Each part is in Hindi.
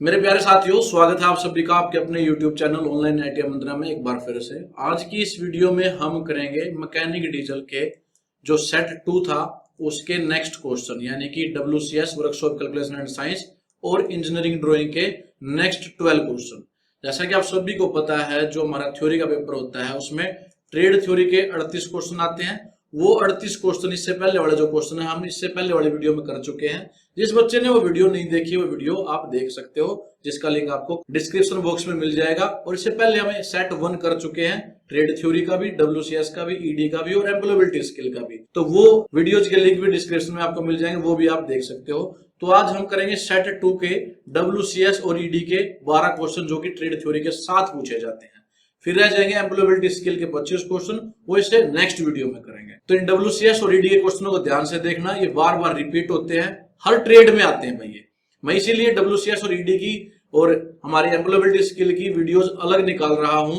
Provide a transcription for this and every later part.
मेरे प्यारे साथियों, स्वागत है आप सभी का आपके अपने YouTube चैनल ऑनलाइन आईटीआई मंत्रा में एक बार फिर से। आज की इस वीडियो में हम करेंगे मैकेनिक डीजल के जो सेट 2 था उसके नेक्स्ट क्वेश्चन, यानी कि WCS workshop calculation and science और इंजीनियरिंग ड्राइंग के नेक्स्ट 12 क्वेश्चन। जैसा कि आप सभी को पता है, जो हमारा थ्योरी का पेपर होता है उसमें ट्रेड थ्योरी के 38 क्वेश्चन आते हैं। वो 38 क्वेश्चन, इससे पहले वाले जो क्वेश्चन है हम इससे पहले वाले वीडियो में कर चुके हैं। जिस बच्चे ने वो वीडियो नहीं देखी, वो वीडियो आप देख सकते हो, जिसका लिंक आपको डिस्क्रिप्शन बॉक्स में मिल जाएगा। और इससे पहले हमें सेट 1 कर चुके हैं, ट्रेड थ्योरी का भी, WCS का भी, ED का भी और एम्प्लॉयबिलिटी स्किल का भी। तो वो वीडियोज के लिंक भी डिस्क्रिप्शन में आपको मिल जाएंगे, वो भी आप देख सकते हो। तो आज हम करेंगे सेट 2 के WCS और ED के 12 क्वेश्चन जो कि ट्रेड थ्योरी के साथ पूछे जाते हैं। फिर रह जाएंगे एम्प्लॉयबिलिटी स्किल के 25 क्वेश्चन, वो इसे नेक्स्ट वीडियो में करेंगे। तो इन WCS और ED के क्वेश्चनों को ध्यान से देखना, ये बार बार रिपीट होते हैं, हर ट्रेड में आते हैं भैया। मैं इसीलिए WCS और ED की और हमारी एम्प्लॉयबिलिटी स्किल की वीडियोस अलग निकाल रहा हूं,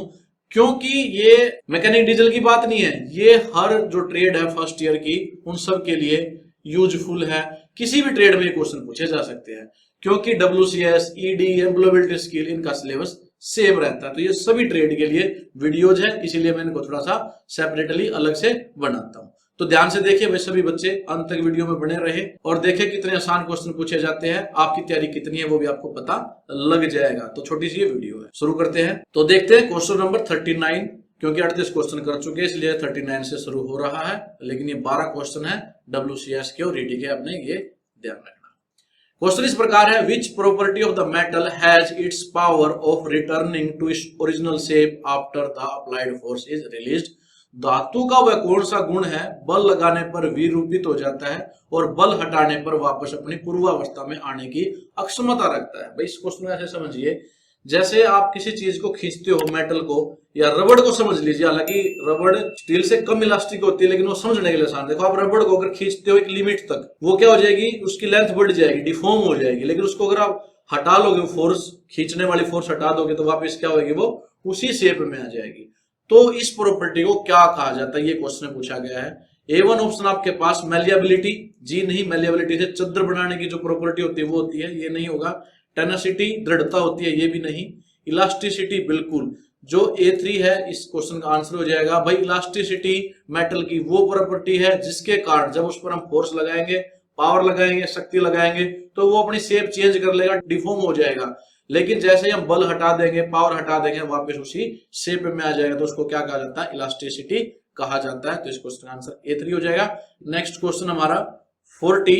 क्योंकि ये मैकेनिक डीजल की बात नहीं है, ये हर जो ट्रेड है फर्स्ट ईयर की उन सब के लिए यूजफुल है। किसी भी ट्रेड में ये क्वेश्चन पूछे जा सकते हैं, क्योंकि WCS, ED, एम्प्लॉयबिलिटी स्किल इनका सिलेबस सेम रहता है। तो ये सभी ट्रेड के लिए वीडियोज है, इसीलिए मैं इनको थोड़ा सा सेपरेटली अलग से बनाता हूं। तो ध्यान से देखिए भाई, सभी बच्चे अंत तक वीडियो में बने रहे और देखें कितने आसान क्वेश्चन पूछे जाते हैं। आपकी तैयारी कितनी है वो भी आपको पता लग जाएगा। तो छोटी सी ये वीडियो है, शुरू करते हैं। तो देखते हैं क्वेश्चन नंबर 39, क्योंकि 38 क्वेश्चन कर चुके हैं इसलिए 39 से शुरू हो रहा है, लेकिन ये 12 क्वेश्चन है WCS के और ED के, आपने ये ध्यान रखना। क्वेश्चन इस प्रकार है, which property of the metal has its power of returning to its original shape after the applied force is released. धातु का वह कौन सा गुण है बल लगाने पर विरूपित हो जाता है और बल हटाने पर वापस अपनी पूर्वावस्था में आने की अक्षमता रखता है। भाई इस क्वेश्चन में ऐसे समझिए, जैसे आप किसी चीज को खींचते हो, मेटल को या रबड़ को समझ लीजिए। हालांकि रबड़ स्टील से कम इलास्टिक होती है, लेकिन वो समझने के लिए आसान। देखो, आप रबड़ को अगर खींचते हो एक लिमिट तक, वो क्या हो जाएगी, उसकी लेंथ बढ़ जाएगी, डिफॉर्म हो जाएगी। लेकिन उसको अगर आप हटा लोगे, फोर्स, खींचने वाली फोर्स हटा दोगे, तो वापस क्या होगी, वो उसी शेप में आ जाएगी। तो इस प्रॉपर्टी को क्या कहा जाता है, ये क्वेश्चन पूछा गया है। A1 ऑप्शन आपके पास मैलिएबिलिटी, जी नहीं, मैलिएबिलिटी से चद्र बनाने की जो प्रॉपर्टी होती है वो होती है, ये नहीं होगा। टेनेसिटी, दृढ़ता होती है, ये भी नहीं। इलास्टिसिटी, बिल्कुल। जो A3 है इस क्वेश्चन का आंसर हो जाएगा। भाई इलास्टिसिटी मेटल की वो प्रॉपर्टी है जिसके कारण जब उस पर हम फोर्स लगाएंगे, पावर लगाएंगे, शक्ति लगाएंगे, तो वो अपनी शेप चेंज कर लेगा, डिफॉर्म हो जाएगा। लेकिन जैसे ही हम बल हटा देंगे, पावर हटा देंगे, वापस उसी शेप में आ जाएगा। तो उसको क्या कहा जाता है, इलास्टिसिटी कहा जाता है। तो इस क्वेश्चन का आंसर A3 हो जाएगा। नेक्स्ट क्वेश्चन हमारा 40,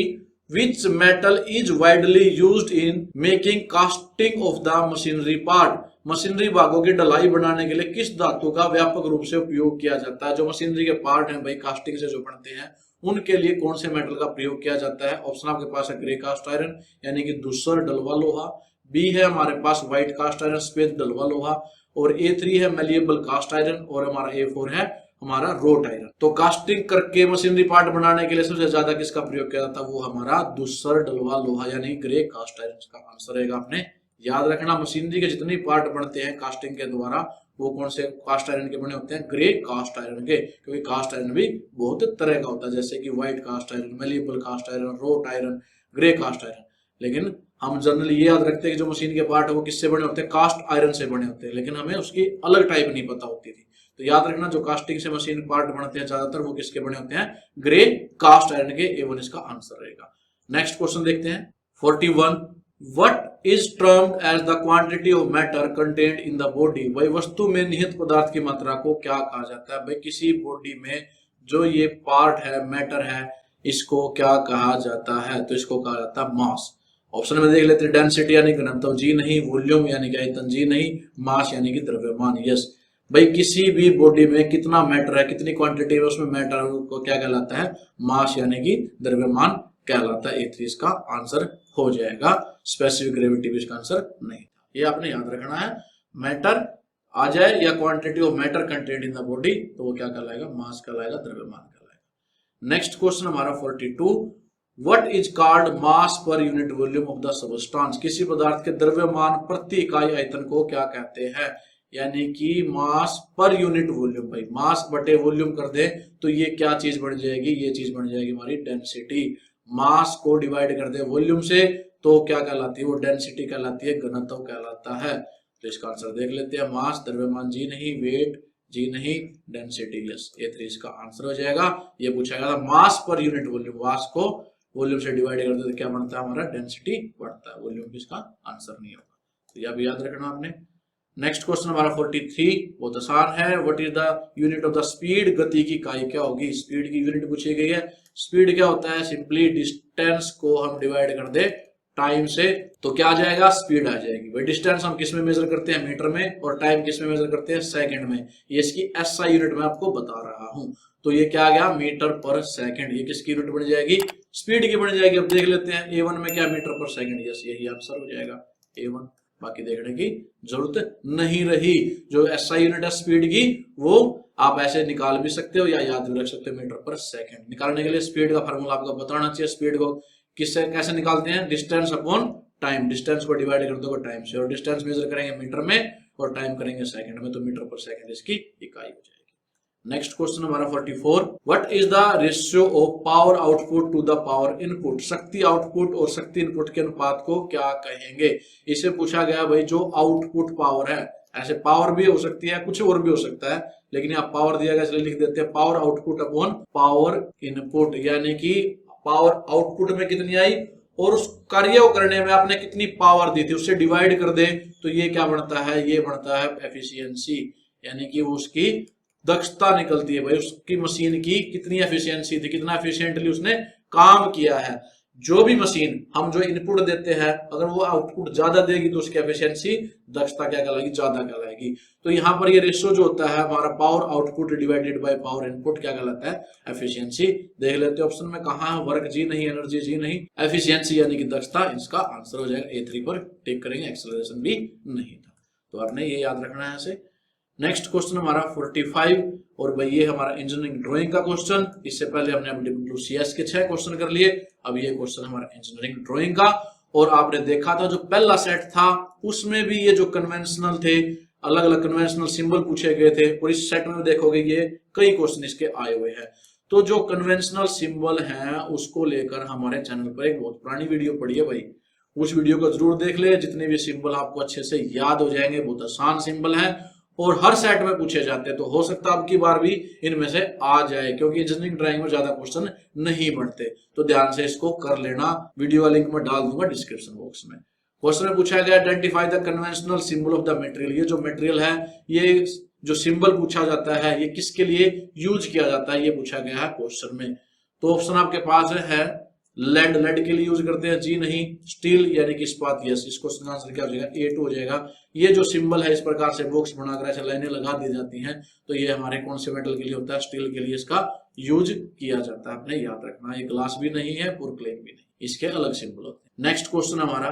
which metal is widely used in making casting of the machinery part। Machinery भागों की ढलाई बनाने के लिए किस धातु का व्यापक रूप से उपयोग किया जाता है। जो मशीनरी के पार्ट हैं भाई, कास्टिंग से जो बनते हैं, उनके लिए कौन से मेटल का प्रयोग किया जाता है। ऑप्शन आपके पास है ग्रे कास्ट आयरन, यानी कि धूसर डलवा लोहा। बी है हमारे पास व्हाइट कास्ट आयरन, सफेद डलवा लोहा। और A3 है मैलिएबल कास्ट आयरन। और हमारा A4 है हमारा रोट आयरन। तो कास्टिंग करके मशीनरी पार्ट बनाने के लिए सबसे ज्यादा किसका प्रयोग किया जाता है, वो हमारा धूसर डलवा लोहा, यानी ग्रे कास्ट आयरन का आंसर रहेगा। आपने याद रखना, मशीनरी के जितने पार्ट बनते हैं कास्टिंग के द्वारा, वो कौन से कास्ट आयरन के बने होते हैं, ग्रे कास्ट आयरन के। क्योंकि कास्ट आयरन भी बहुत तरह का होता है, जैसे कि white cast iron, malleable cast iron, wrought iron, grey cast iron. लेकिन हम जनरली ये याद रखते हैं कि जो मशीन के पार्ट है वो किससे बने होते हैं, कास्ट आयरन से बने होते हैं। लेकिन हमें उसकी अलग टाइप नहीं पता होती थी। तो याद रखना, जो कास्टिंग से मशीन पार्ट बनते हैं ज्यादातर, वो किसके बने होते हैं, ग्रे कास्ट आयरन के। A1 इसका आंसर रहेगा। नेक्स्ट क्वेश्चन देखते हैं 41, what is termed as the quantity of matter contained in the body. भाई वस्तु में निहित पदार्थ की मात्रा को क्या कहा जाता है। भाई किसी बॉडी में जो ये पार्ट है, मैटर है, इसको क्या कहा जाता है, तो इसको कहा जाता है मास। ऑप्शन में देख लेते हैं, डेंसिटी यानी घनत्व, जी नहीं। वॉल्यूम यानी कि आयतन, जी नहीं। मास यानी कि द्रव्यमान, यस। भाई किसी भी बॉडी में कितना मैटर है, कितनी क्वांटिटी है उसमें मैटर, को क्या कहलाता है, मास यानी कि द्रव्यमान कहलाता है। A3 इसका आंसर हो जाएगा। स्पेसिफिक ग्रेविटी भी इसका आंसर नहीं था, ये आपने याद रखना है। मैटर आ जाए या quantity of matter content in the body, तो वो क्या कहलाएगा, मास कहलाएगा, द्रव्यमान कहलाएगा। नेक्स्ट क्वेश्चन हमारा 42, what is called mass per unit volume of the substance. किसी पदार्थ के द्रव्यमान प्रति इकाई आयतन को क्या कहते हैं, यानी कि मास पर यूनिट वॉल्यूम। भाई मास बटे वॉल्यूम कर दे तो ये क्या चीज बन जाएगी, ये चीज बन जाएगी हमारी डेंसिटी। मास को डिवाइड कर दे वॉल्यूम से तो क्या कहलाती है वो, डेंसिटी कहलाती है, घनत्व कहलाता है। तो इसका आंसर देख लेते हैं, मास द्रव्यमान जी नहीं, वेट जी नहीं, डेंसिटी यस, A3 इसका आंसर हो जाएगा। ये पूछा गया था मास पर यूनिट वॉल्यूम, मास को वॉल्यूम से डिवाइड करते तो क्या बनता है हमारा, डेंसिटी बढ़ता है, वॉल्यूम भी इसका आंसर नहीं होगा। तो यह भी याद रखना आपने। नेक्स्ट क्वेश्चन हमारा 43 बहुत आसान है। What is the unit of the speed, गति की इकाई क्या होगी, स्पीड की यूनिट पूछी गई है। स्पीड क्या होता है, सिंपली डिस्टेंस को हम डिवाइड कर दे टाइम से तो क्या आ जाएगा, स्पीड आ जाएगी। भाई डिस्टेंस हम किस में मेजर करते हैं, मीटर में, और टाइम किस में मेजर करते हैं, सेकंड में। ये इसकी एसआई यूनिट में आपको बता रहा हूं। तो ये क्या आ गया, मीटर पर सेकंड। ये किसकी यूनिट बन जाएगी, स्पीड की बन जाएगी। अब देख लेते हैं A1 में क्या, मीटर पर सेकंड, यस यही आंसर हो जाएगा A1। बाकी देखने की जरूरत नहीं रही। जो एसआई यूनिट है स्पीड की, वो आप ऐसे निकाल भी सकते हो या याद भी रख सकते हो, मीटर पर सेकंड। निकालने के लिए स्पीड का फार्मूला आपको बताना चाहिए। स्पीड को किससे कैसे निकालते हैं, डिस्टेंस अपॉन टाइम, डिस्टेंस को डिवाइड कर दो टाइम से, और डिस्टेंस मेजर करेंगे मीटर में और टाइम करेंगे सेकंड में, तो मीटर पर सेकंड इसकी इकाई हो जाएगी। नेक्स्ट क्वेश्चन हमारा 44, what is the ratio of power output to the power input, शक्ति आउटपुट और शक्ति इनपुट के अनुपात को क्या कहेंगे। इसे पूछा गया भाई जो आउटपुट पावर है, ऐसे पावर भी हो सकती है, कुछ और भी हो सकता है, लेकिन यहाँ पावर दिया गया इसलिए लिख देते हैं power output upon power input, यानी कि पावर आउटपुट में कितनी आई और उस कार्य को करने में आपने कितनी पावर दी थी उससे डिवाइड कर दे तो ये क्या बनता है, ये बनता है एफिशिएंसी, यानी कि उसकी दक्षता निकलती है भाई, उसकी मशीन की कितनी एफिशिएंसी थी, कितना एफिशिएंटली उसने काम किया है। जो भी मशीन हम जो इनपुट देते हैं अगर वो आउटपुट ज्यादा देगी तो उसकी एफिशिएंसी दक्षता क्या कहलाएगी, ज्यादा कहलाएगी। तो यहाँ पर ये रेशियो जो होता है हमारा power output divided by power input क्या कहलाता है, एफिशिएंसी। देख लेते हैं ऑप्शन में कहाँ है, वर्क जी नहीं, एनर्जी जी नहीं, एफिशिएंसी यानी कि दक्षता, इसका आंसर हो जाएगा A3 पर टिक करेंगे, एक्सेलरेशन भी नहीं था। तो आपने ये याद रखना है ऐसे। नेक्स्ट क्वेश्चन हमारा 45 और भाई ये हमारा इंजीनियरिंग ड्राइंग का क्वेश्चन। इससे पहले हमने WCS के 6 क्वेश्चन कर लिए, अब ये क्वेश्चन हमारा इंजीनियरिंग ड्राइंग का। और आपने देखा था जो पहला सेट था उसमें भी ये जो कन्वेंशनल थे, अलग अलग कन्वेंशनल सिंबल पूछे गए थे, और इस सेट में देखोगे ये कई क्वेश्चन इसके आए हुए हैं। तो जो कन्वेंशनल सिंबल है उसको लेकर हमारे चैनल पर एक बहुत पुरानी वीडियो पड़ी है भाई, उस वीडियो को जरूर देख ले। जितने भी सिंबल आपको अच्छे से याद हो जाएंगे, बहुत आसान सिंबल है और हर सेट में पूछे जाते हैं, तो हो सकता है अब की बार भी इनमें से आ जाए, क्योंकि इंजीनियरिंग ड्राइंग में ज्यादा क्वेश्चन नहीं बढ़ते। तो ध्यान से इसको कर लेना, वीडियो का लिंक में डाल दूंगा डिस्क्रिप्शन बॉक्स में। क्वेश्चन में पूछा गया identify the conventional symbol of the material, ये जो मटेरियल है, ये जो सिंबल पूछा जाता है ये किसके लिए यूज किया जाता है, ये पूछा गया है क्वेश्चन में। तो ऑप्शन आपके पास है लेड, लेड के लिए यूज करते हैं, जी नहीं। स्टील यानी कि इस्पात, यस। इस क्वेश्चन का आंसर क्या हो जाएगा, A2 हो जाएगा। ये जो सिंबल है इस प्रकार से बॉक्स बनाकर ऐसे लाइनें लगा दी जाती हैं, तो ये हमारे कौन से मेटल के लिए होता है, स्टील के लिए इसका यूज किया जाता है, आपने याद रखना। ये ग्लास भी नहीं है, पोर्क्लेन भी नहीं, इसके अलग सिंबल होते हैं। नेक्स्ट क्वेश्चन हमारा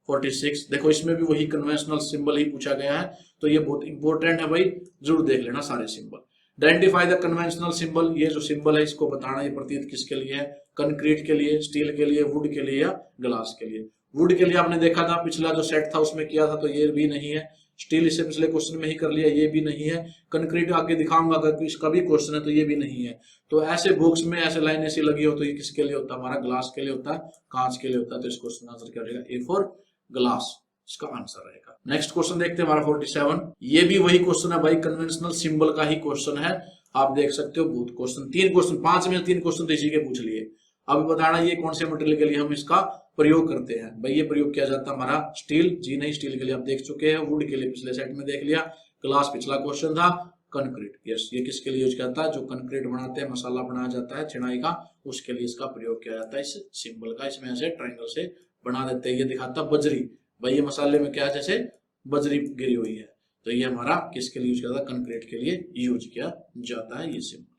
46, देखो इसमें भी वही कन्वेंशनल सिंबल ही पूछा गया है, तो ये बहुत इंपॉर्टेंट है भाई, जरूर देख लेना सारे symbol. Identify the conventional symbol, ये जो सिंबल है इसको बताना, ये प्रतीत किसके लिए है, कंक्रीट के लिए, स्टील के लिए, वुड के लिए या ग्लास के लिए। वुड के लिए आपने देखा था पिछला जो सेट था उसमें किया था, तो ये भी नहीं है। स्टील इससे पिछले क्वेश्चन में ही कर लिया, ये भी नहीं है। कंक्रीट आगे दिखाऊंगा अगर इसका भी क्वेश्चन है, तो ये भी नहीं है। तो ऐसे बॉक्स में ऐसे लाइन ऐसी लगी हो तो ये किसके लिए होता है, हमारा ग्लास के लिए होता है, कांच के लिए होता है। तो इस क्वेश्चन का आंसर क्या हो जाएगा, A फॉर ग्लास, इसका आंसर रहेगा। नेक्स्ट क्वेश्चन देखते हैं हमारा 47, ये भी वही क्वेश्चन है भाई, कन्वेंशनल सिंबल का ही क्वेश्चन है। आप देख सकते हो बहुत क्वेश्चन, 3 क्वेश्चन, 5 में 3 क्वेश्चन तो इसी के पूछ लिए। अब बताना ये कौन से मटेरियल के लिए हम इसका प्रयोग करते हैं। भाई ये प्रयोग किया जाता है हमारा स्टील, जी नहीं, स्टील के लिए आप देख चुके हैं। वुड के लिए पिछले सेट में देख लिया। ग्लास पिछला क्वेश्चन था। कंक्रीट, यस, ये किसके लिए यूज किया जाता है, जो कंक्रीट बनाते हैं, मसाला बनाया जाता है चिनाई का, उसके लिए इसका प्रयोग किया जाता है। इस सिंबल का इसमें ऐसे ट्रायंगल से बना देते हैं। ये दिखाता बजरी, भाई ये मसाले में क्या है, जैसे बजरी गिरी हुई है, तो ये हमारा किसके लिए यूज किया जाता है, कंक्रीट के लिए यूज किया जाता है ये सिंबल।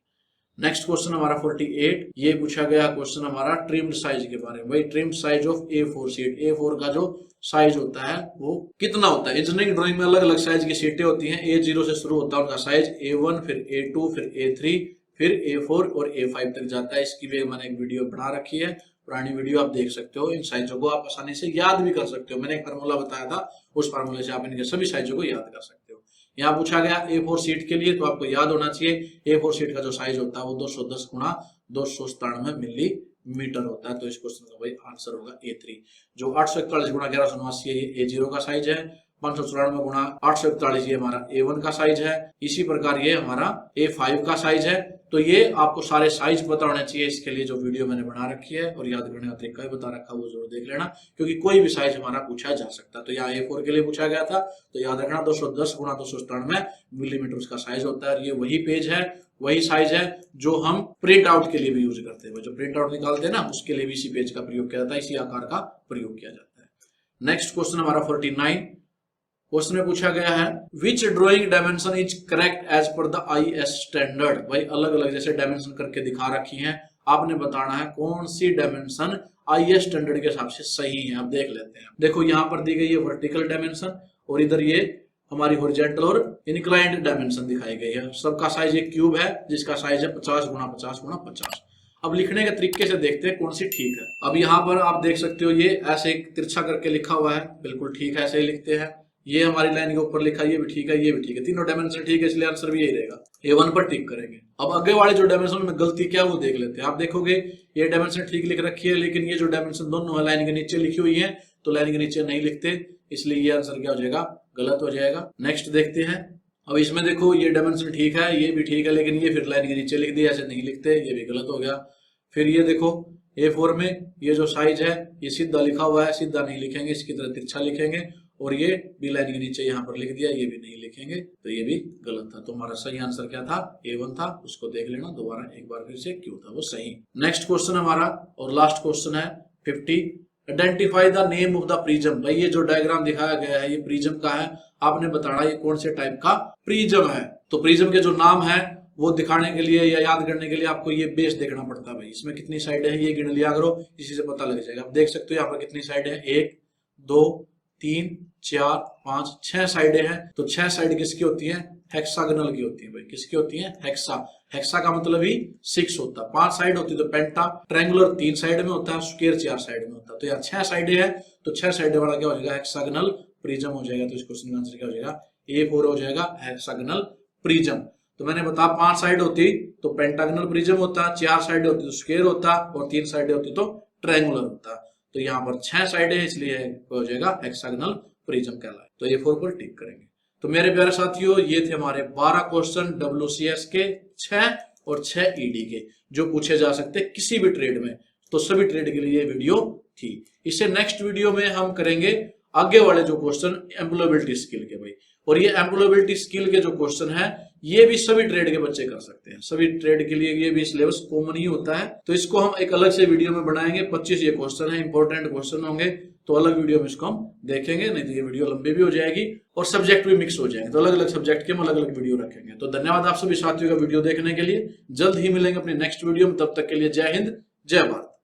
नेक्स्ट क्वेश्चन हमारा 48, ये पूछा गया क्वेश्चन हमारा ट्रिम्ड साइज के बारे में। भाई trimmed size of A4 sheet, A4 का जो साइज होता है वो कितना होता है। इंजीनियरिंग ड्राइंग में अलग अलग साइज की शीटें होती हैं। A0 से शुरू होता है उनका साइज, A1 फिर A2 फिर A3 फिर A4 और A5 तक जाता है। इसकी भी मैंने एक वीडियो बना रखी है, पुरानी वीडियो, आप देख सकते हो। इन साइजों को आप आसानी से याद भी कर सकते हो, मैंने एक फार्मूला बताया था, उस फार्मूले से आप इनके सभी साइजों को याद कर सकते हो। यहाँ पूछा गया A4 शीट के लिए, तो आपको याद होना चाहिए A4 शीट का जो साइज होता है वो 210 गुणा 297 मिलीमीटर मीटर होता है। तो इस क्वेश्चन का भाई आंसर होगा A3। जो 841 गुणा 1189 है ये A0 का साइज है। 594 गुणा 841 ये हमारा A1 का साइज है। इसी प्रकार ये हमारा A5 का साइज है। तो ये आपको सारे साइज पता होने चाहिए। इसके लिए जो वीडियो मैंने बना रखी है और याद करने का तरीका भी बता रखा है वो जरूर देख लेना, क्योंकि कोई भी साइज हमारा पूछा जा सकता है। तो यहाँ A4 के लिए पूछा गया था, तो याद रखना 210 गुणा 297 मिलीमीटर उसका साइज होता है। ये वही पेज है, वही साइज है जो हम प्रिंट आउट के लिए भी यूज करते हैं। जो प्रिंट आउट निकालते हैं ना, उसके लिए भी इसी पेज का प्रयोग किया जाता है, इसी आकार का प्रयोग किया जाता है। नेक्स्ट क्वेश्चन हमारा 49 क्वेश्चन में पूछा गया है which drawing dimension is correct as per the IS standard. भाई अलग अलग जैसे डायमेंशन करके दिखा रखी हैं, आपने बताना है कौन सी डायमेंशन IS स्टैंडर्ड के हिसाब से सही है। आप देख लेते हैं। देखो यहाँ पर दी गई है वर्टिकल डायमेंशन और इधर ये हमारी हॉरिजॉन्टल और इंक्लाइंड डायमेंशन दिखाई गई है। सबका साइज एक क्यूब है जिसका साइज है 50 गुणा 50 गुणा 50। अब लिखने के तरीके से देखते हैं कौन सी ठीक है। अब यहाँ पर आप देख सकते हो ये ऐसे तिरछा करके लिखा हुआ है, बिल्कुल ठीक है, ऐसे ही लिखते हैं। ये हमारी लाइन के ऊपर लिखा है, ये भी ठीक है, ये भी ठीक है, तीनों डायमेंशन ठीक है, इसलिए आंसर भी यही रहेगा। A1 पर टिक करेंगे। अब आगे वाले जो डायमेंशन में गलती क्या वो देख लेते हैं। आप देखोगे ये डायमेंशन ठीक लिख रखी है, लेकिन ये जो डायमेंशन दोनों है लाइन के नीचे लिखी हुई है, तो लाइन के नीचे नहीं लिखते, इसलिए ये आंसर क्या हो जाएगा, गलत हो जाएगा। नेक्स्ट देखते हैं। अब इसमें देखो ये डायमेंशन ठीक है, ये भी ठीक है, लेकिन ये फिर लाइन के नीचे लिख दिया, ऐसे नहीं लिखते, ये भी गलत हो गया। फिर ये देखो A4 में ये जो साइज है ये सीधा लिखा हुआ है, सीधा नहीं लिखेंगे, इसकी तरह तिरछा लिखेंगे, और ये भी लाइन के नीचे यहाँ पर लिख दिया, ये भी नहीं लिखेंगे, तो ये भी गलत था। तो हमारा सही आंसर क्या था, A1 था। उसको देख लेना दोबारा एक बार फिर से, क्यों था वो सही। नेक्स्ट क्वेश्चन हमारा और लास्ट क्वेश्चन है 50। Identify the name of the prism. भाई ये जो डायग्राम दिखाया गया है ये प्रिज्म का है, आपने बताना ये कौन से टाइप का प्रिज्म है। तो प्रिज्म के जो नाम है वो दिखाने के लिए या याद करने के लिए आपको ये बेस देखना पड़ता है। भाई इसमें कितनी साइड है ये गिन लिया करो, इसी से पता लग जाएगा। आप देख सकते हो यहाँ पर कितनी साइड है, 1 2 3 4 5 6 साइडें हैं। तो 6 साइड किसकी होती है, हेक्सागोनल की होती है। भाई किसकी होती है, हेक्सा। हेक्सा का मतलब ही 6 होता है। 5 साइड होती है तो पेंटा। ट्रायंगुलर 3 साइड में होता है, स्क्वायर 4 साइड में होता है। तो यहाँ 6 साइडें हैं, तो 6 साइडें वाला क्या हो जाएगा, हेक्सागोनल प्रिज्म हो जाएगा। तो इस क्वेश्चन का आंसर क्या हो जाएगा, A4 हो जाएगा, हेक्सागोनल प्रिज्म। तो मैंने बताया 5 साइड होती तो पेंटागोनल प्रिज्म होता, 4 साइड होती तो स्क्वायर होता, और 3 साइड होती तो ट्रायंगुलर होता। तो यहाँ पर 6 साइडें हैं, इसलिए हो जाएगा हेक्सागोनल प्रिज्म कहलाए। तो A4 पर टिक करेंगे। तो मेरे प्यारे साथियों ये थे हमारे 12 क्वेश्चन WCS के 6 और 6 ED के, जो पूछे जा सकते किसी भी ट्रेड में। तो सभी ट्रेड के लिए ये वीडियो थी। इससे नेक्स्ट वीडियो में हम करेंगे आगे वाले जो क्वेश्चन एम्प्लॉयबिलिटी स्किल के। भाई और ये एम्प्लॉयबिलिटी स्किल के जो क्वेश्चन है ये भी सभी ट्रेड के बच्चे कर सकते हैं। सभी ट्रेड के लिए ये भी सिलेबस कॉमन ही होता है। तो इसको हम एक अलग से वीडियो में बनाएंगे। 25 ये क्वेश्चन है, इंपॉर्टेंट क्वेश्चन होंगे, तो अलग वीडियो में इसको हम देखेंगे। नहीं तो ये वीडियो लंबी भी हो जाएगी और सब्जेक्ट भी मिक्स हो जाएंगे। तो अलग अलग सब्जेक्ट के हम अलग अलग वीडियो रखेंगे। तो धन्यवाद आप सभी साथियों का वीडियो देखने के लिए। जल्द ही मिलेंगे अपने नेक्स्ट वीडियो में, तब तक के लिए जय हिंद जय भारत।